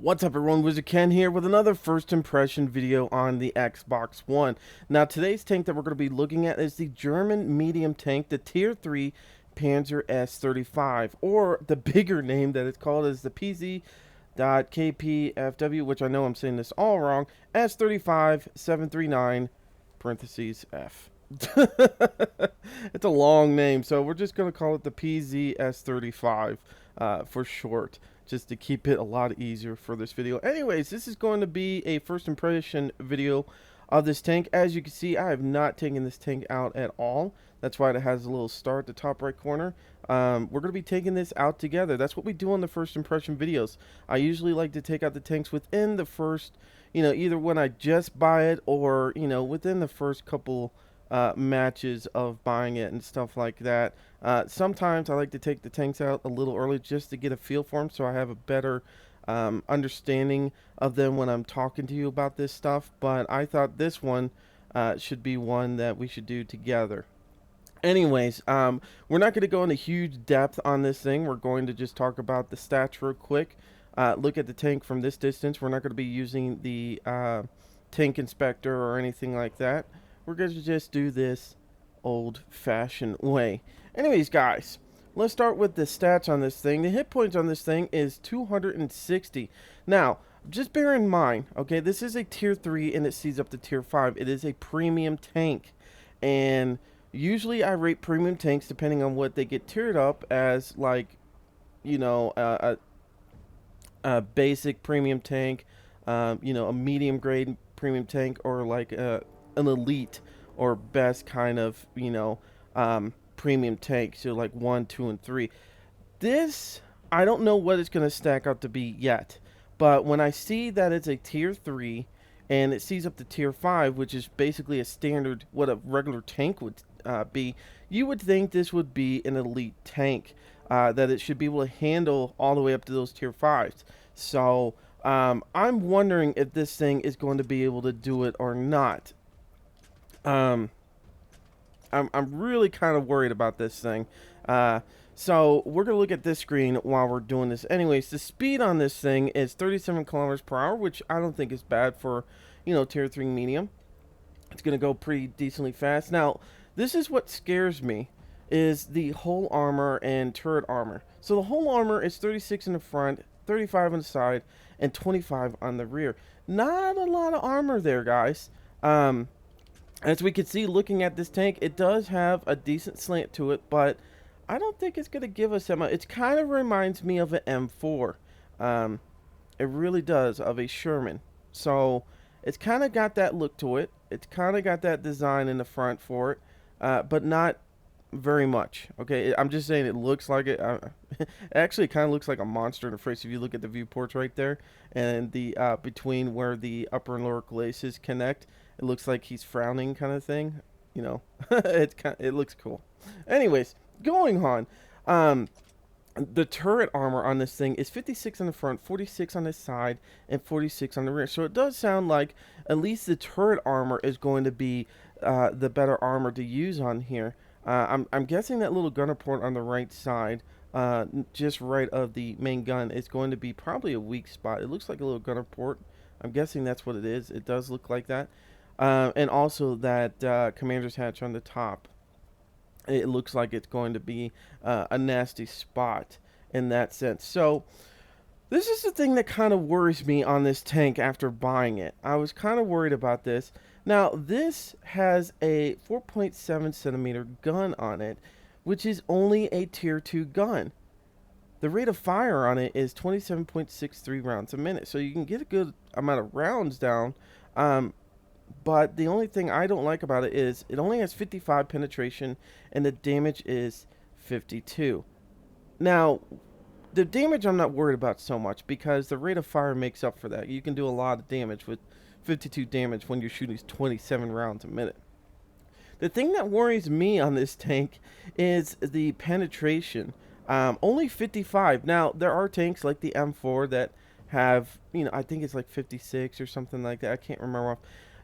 What's up everyone, WizardKen here with another first impression video on the Xbox One. Now today's tank that we're going to be looking at is the German medium tank, the Tier 3 Panzer S35, or the bigger name that it's called is the PZ.KPFW, which I know I'm saying this all wrong, S35 739 parentheses F. It's a long name, so we're just going to call it the PZS35 for short, just to keep it a lot easier for this video. Anyways, this is going to be a first impression video of this tank. As you can see, I have not taken this tank out at all. That's why it has a little star at the top right corner. We're going to be taking this out together. That's what we do on the first impression videos. I usually like to take out the tanks within the first, either when I just buy it or, within the first couple matches of buying it and stuff like that. Sometimes I like to take the tanks out a little early just to get a feel for them, so I have a better understanding of them when I'm talking to you about this stuff. But I thought this one should be one that we should do together. Anyways, we're not going to go into huge depth on this thing. We're going to just talk about the stats real quick. Look at the tank from this distance. We're not going to be using the tank inspector or anything like that. We're going to just do this old-fashioned way. Anyways, guys, let's start with the stats on this thing. The hit points on this thing is 260. Now, just bear in mind, okay, this is a Tier 3 and it sees up to Tier 5. It is a premium tank. And usually I rate premium tanks depending on what they get tiered up as, like, a basic premium tank, a medium grade premium tank, or like an elite or best kind of, premium tank. So like 1, 2, and 3. This, I don't know what it's going to stack out to be yet. But when I see that it's a Tier 3 and it sees up to Tier 5, which is basically a standard, what a regular tank would be, you would think this would be an elite tank. That it should be able to handle all the way up to those Tier 5s. So I'm wondering if this thing is going to be able to do it or not. I'm really kind of worried about this thing. So we're going to look at this screen while we're doing this. Anyways, the speed on this thing is 37 kilometers per hour, which I don't think is bad for, Tier 3 medium. It's going to go pretty decently fast. Now, this is what scares me, is the hull armor and turret armor. So the hull armor is 36 in the front, 35 on the side, and 25 on the rear. Not a lot of armor there, guys. As we can see, looking at this tank, it does have a decent slant to it, but I don't think it's going to give us that much. It kind of reminds me of an M4. It really does, of a Sherman. So it's kind of got that look to it. It's kind of got that design in the front for it, but not very much. Okay, I'm just saying it looks like it. It actually kind of looks like a monster interface if you look at the viewports right there, and the between where the upper and lower glacis connect. It looks like he's frowning, kind of thing. It looks cool. Anyways, going on. The turret armor on this thing is 56 on the front, 46 on the side, and 46 on the rear. So it does sound like at least the turret armor is going to be the better armor to use on here. I'm guessing that little gunner port on the right side, just right of the main gun, is going to be probably a weak spot. It looks like a little gunner port. I'm guessing that's what it is. It does look like that. And also that commander's hatch on the top. It looks like it's going to be a nasty spot in that sense. So this is the thing that kind of worries me on this tank after buying it. I was kind of worried about this. Now, this has a 4.7 centimeter gun on it, which is only a Tier 2 gun. The rate of fire on it is 27.63 rounds a minute, so you can get a good amount of rounds down. But the only thing I don't like about it is it only has 55 penetration, and the damage is 52. Now, the damage I'm not worried about so much, because the rate of fire makes up for that. You can do a lot of damage with 52 damage when you're shooting 27 rounds a minute. The thing that worries me on this tank is the penetration. Only 55. Now, there are tanks like the M4 that have, I think it's like 56 or something like that. I can't remember off.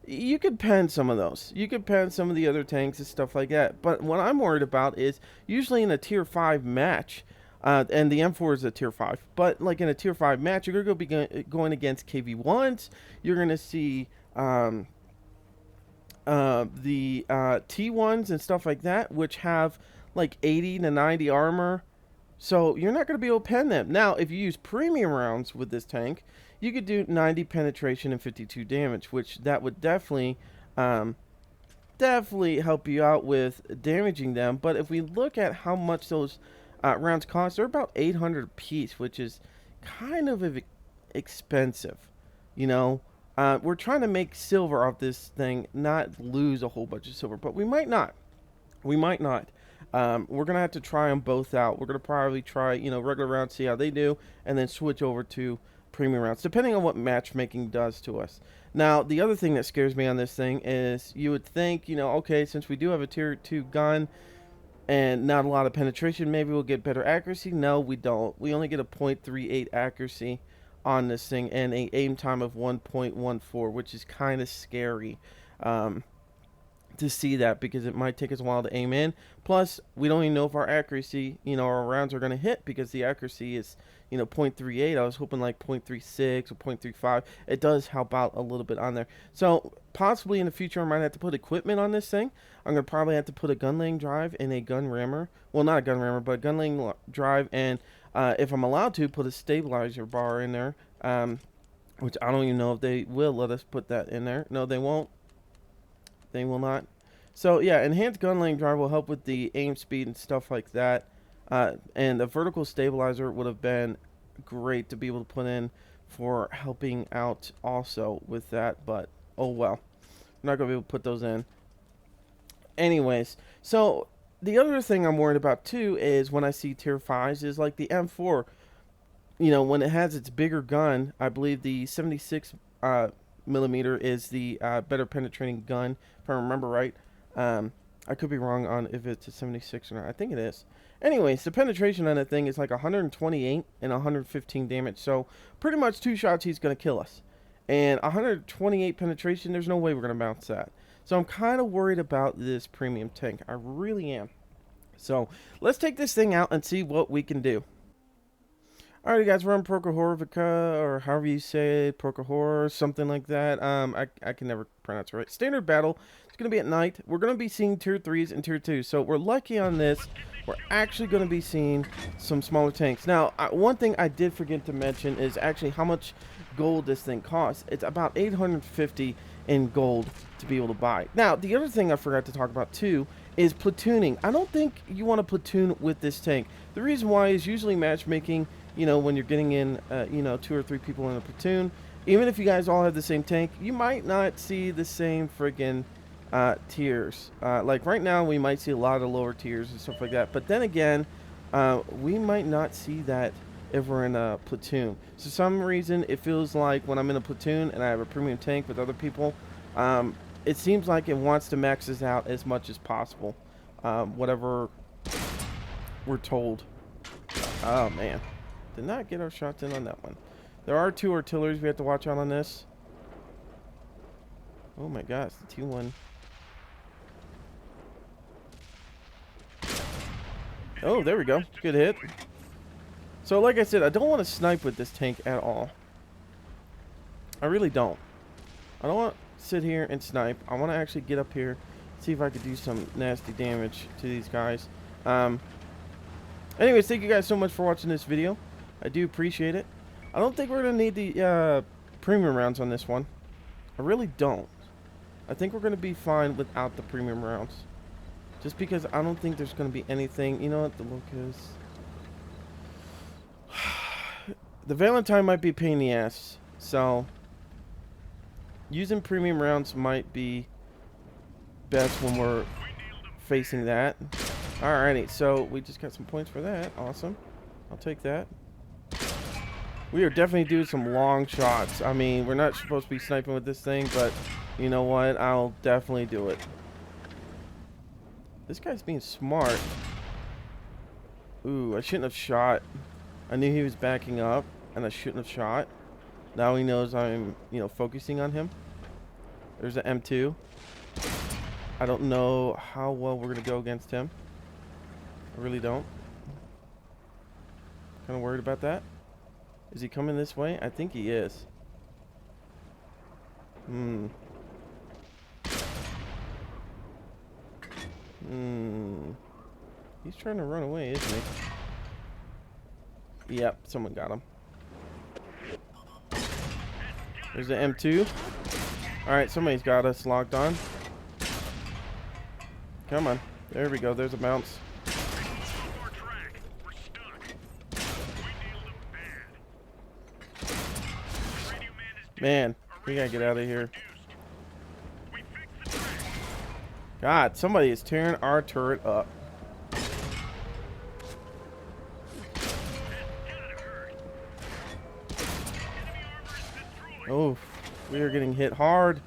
You could pen some of those. You could pen some of the other tanks and stuff like that. But what I'm worried about is usually in a Tier 5 match, And the M4 is a tier 5. But like in a tier 5 match, you're going to be going against KV1s. You're going to see the T1s and stuff like that, which have like 80 to 90 armor. So you're not going to be able to pen them. Now, if you use premium rounds with this tank, you could do 90 penetration and 52 damage, which that would definitely help you out with damaging them. But if we look at how much those rounds cost, they're about 800 a piece, which is kind of expensive. You know, we're trying to make silver off this thing, not lose a whole bunch of silver, but we might not. We might not. We're going to have to try them both out. We're going to probably try, regular rounds, see how they do, and then switch over to premium rounds, depending on what matchmaking does to us. Now, the other thing that scares me on this thing is you would think, okay, since we do have a tier 2 gun and not a lot of penetration, maybe we'll get better accuracy. No, we don't. We only get a 0.38 accuracy on this thing and a aim time of 1.14, which is kind of scary. To see that, because it might take us a while to aim in. Plus, we don't even know if our accuracy, our rounds are going to hit, because the accuracy is, 0.38. I was hoping like 0.36 or 0.35. It does help out a little bit on there. So, possibly in the future, I might have to put equipment on this thing. I'm going to probably have to put a gun laying drive and a gun rammer. Well, not a gun rammer, but a gun laying drive, and if I'm allowed to, put a stabilizer bar in there, which I don't even know if they will let us put that in there. No, they won't. They will not. So yeah, enhanced gun laying drive will help with the aim speed and stuff like that. And the vertical stabilizer would have been great to be able to put in for helping out also with that. But oh well, I'm not gonna be able to put those in. Anyways, so the other thing I'm worried about too is when I see tier 5s is like the M4. When it has its bigger gun, I believe the 76 millimeter is the better penetrating gun, if I remember right. I could be wrong on if it's a 76 or not. I think it is. Anyways, the penetration on that thing is like 128 and 115 damage. So pretty much 2 shots he's going to kill us. And 128 penetration, there's no way we're going to bounce that. So I'm kind of worried about this premium tank. I really am. So let's take this thing out and see what we can do. Alright guys, we're on Prokhorovka, or however you say it, Prokhor, something like that. I can never pronounce it right. Standard battle. It's going to be at night. We're going to be seeing tier 3s and tier 2s. So we're lucky on this. We're actually going to be seeing some smaller tanks. Now, one thing I did forget to mention is actually how much gold this thing costs. It's about 850 in gold to be able to buy. Now, the other thing I forgot to talk about too is platooning. I don't think you want to platoon with this tank. The reason why is usually matchmaking. When you're getting in, 2 or 3 people in a platoon, even if you guys all have the same tank, you might not see the same friggin' tiers. Like right now, we might see a lot of lower tiers and stuff like that. But then again, we might not see that if we're in a platoon. So for some reason, it feels like when I'm in a platoon and I have a premium tank with other people, it seems like it wants to max us out as much as possible. Whatever we're told. Oh, man. Did not get our shots in on that one. There are 2 artilleries we have to watch out on this. Oh my gosh, the T1. Oh, there we go. Good hit. So like I said, I don't want to snipe with this tank at all. I really don't. I don't want to sit here and snipe. I want to actually get up here, see if I could do some nasty damage to these guys. Anyways, thank you guys so much for watching this video. I do appreciate it. I don't think we're going to need the premium rounds on this one. I really don't. I think we're going to be fine without the premium rounds. Just because I don't think there's going to be anything. You know what? The Locust. The Valentine might be a pain in the ass. So, using premium rounds might be best when we're facing that. Alrighty, so we just got some points for that. Awesome. I'll take that. We are definitely doing some long shots. I mean, we're not supposed to be sniping with this thing, but you know what? I'll definitely do it. This guy's being smart. Ooh, I shouldn't have shot. I knew he was backing up, and I shouldn't have shot. Now he knows I'm, focusing on him. There's an M2. I don't know how well we're going to go against him. I really don't. Kind of worried about that. Is he coming this way? I think he is. He's trying to run away, isn't he? Yep, someone got him. There's the M2. Alright, somebody's got us locked on. Come on. There we go. There's a bounce. Man, we gotta get out of here. God, somebody is tearing our turret up. Oh, we are getting hit hard.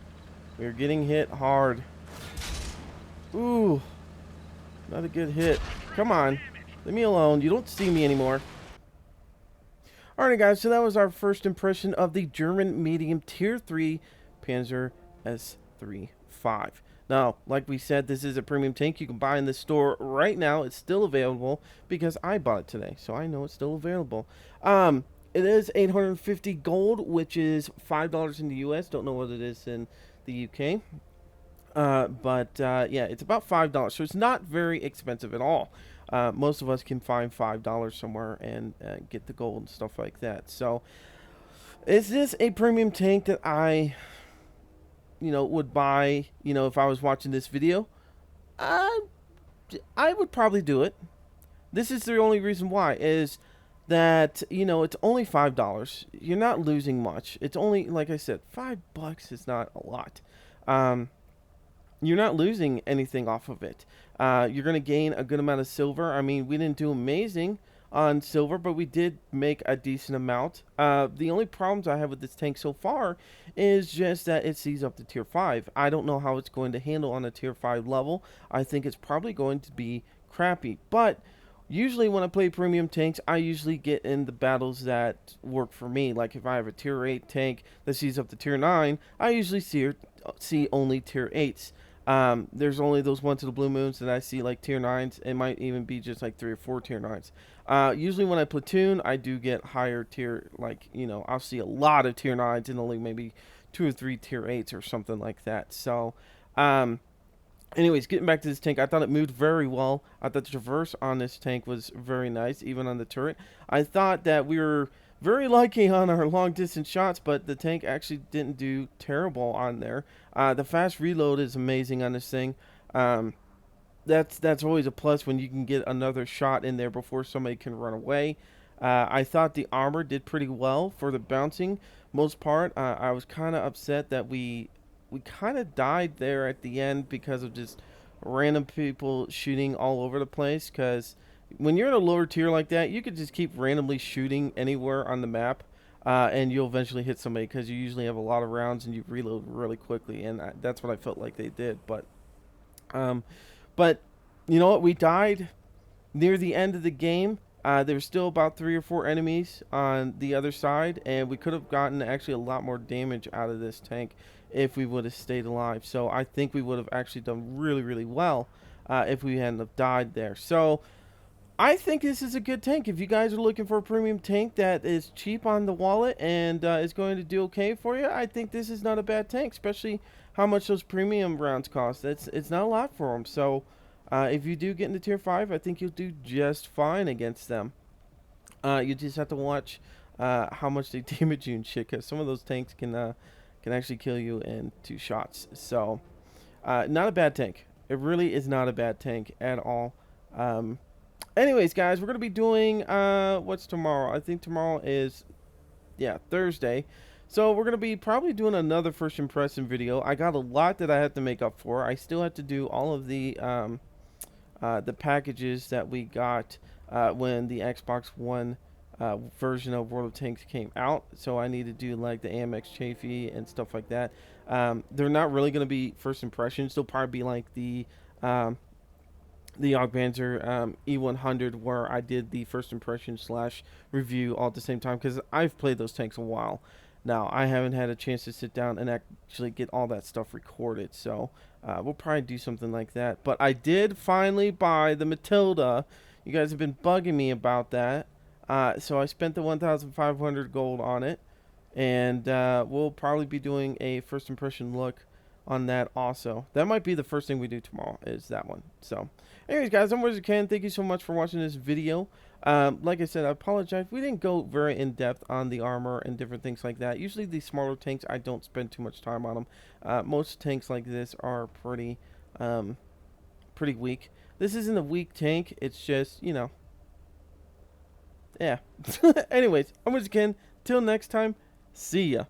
We are getting hit hard. Ooh, not a good hit. Come on, leave me alone. You don't see me anymore. Alright guys, so that was our first impression of the German medium tier 3 Panzer S35. Now, like we said, this is a premium tank you can buy in the store right now. It's still available because I bought it today, so I know it's still available. It is 850 gold, which is $5 in the US. Don't know what it is in the UK. Yeah, it's about $5, so it's not very expensive at all. Most of us can find $5 somewhere and get the gold and stuff like that. So, is this a premium tank that I, would buy, if I was watching this video? I would probably do it. This is the only reason why, is that, it's only $5. You're not losing much. It's only, like I said, $5 is not a lot. You're not losing anything off of it. You're going to gain a good amount of silver. I mean, we didn't do amazing on silver, but we did make a decent amount. The only problems I have with this tank so far is just that it sees up to tier 5. I don't know how it's going to handle on a tier 5 level. I think it's probably going to be crappy. But usually when I play premium tanks, I usually get in the battles that work for me. Like if I have a tier 8 tank that sees up to tier 9, I usually see only tier 8s. There's only those once in the blue moons that I see like tier 9s. It might even be just like 3 or 4 tier 9s. Usually when I platoon, I do get higher tier, like, I'll see a lot of tier 9s and only maybe 2 or 3 tier 8s or something like that. So, anyways, getting back to this tank, I thought it moved very well. I thought the traverse on this tank was very nice, even on the turret. I thought that we were very lucky on our long distance shots, but the tank actually didn't do terrible on there. The fast reload is amazing on this thing. That's always a plus when you can get another shot in there before somebody can run away. I thought the armor did pretty well for the bouncing most part. I was kind of upset that we kind of died there at the end because of just random people shooting all over the place, because when you're in a lower tier like that, you could just keep randomly shooting anywhere on the map, and you'll eventually hit somebody because you usually have a lot of rounds and you reload really quickly, and that's what I felt like they did. But you know what? We died near the end of the game. There was still about 3 or 4 enemies on the other side, and we could have gotten actually a lot more damage out of this tank if we would have stayed alive. So I think we would have actually done really, really well if we hadn't have died there. So I think this is a good tank. If you guys are looking for a premium tank that is cheap on the wallet and is going to do okay for you, I think this is not a bad tank, especially how much those premium rounds cost. It's not a lot for them. So if you do get into tier 5, I think you'll do just fine against them. You just have to watch how much they damage you and shit, because some of those tanks can actually kill you in 2 shots. So not a bad tank. It really is not a bad tank at all. Anyways, guys, we're going to be doing, what's tomorrow? I think tomorrow is, Thursday. So we're going to be probably doing another first impression video. I got a lot that I have to make up for. I still have to do all of the packages that we got when the Xbox One version of World of Tanks came out. So I need to do like the AMX Chafee and stuff like that. They're not really going to be first impressions. They'll probably be like the Jagdpanzer E100, where I did the first impression / review all at the same time, because I've played those tanks a while now. I haven't had a chance to sit down and actually get all that stuff recorded, so we'll probably do something like that. But I did finally buy the Matilda. You guys have been bugging me about that. So I spent the 1,500 gold on it, and we'll probably be doing a first impression look on that also. That might be the first thing we do tomorrow, is that one. So, anyways, guys, I'm WizardKen. Thank you so much for watching this video. Like I said, I apologize. We didn't go very in depth on the armor and different things like that. Usually, these smaller tanks, I don't spend too much time on them. Most tanks like this are pretty weak. This isn't a weak tank. It's just, you know, yeah. Anyways, I'm WizardKen. Till next time, see ya.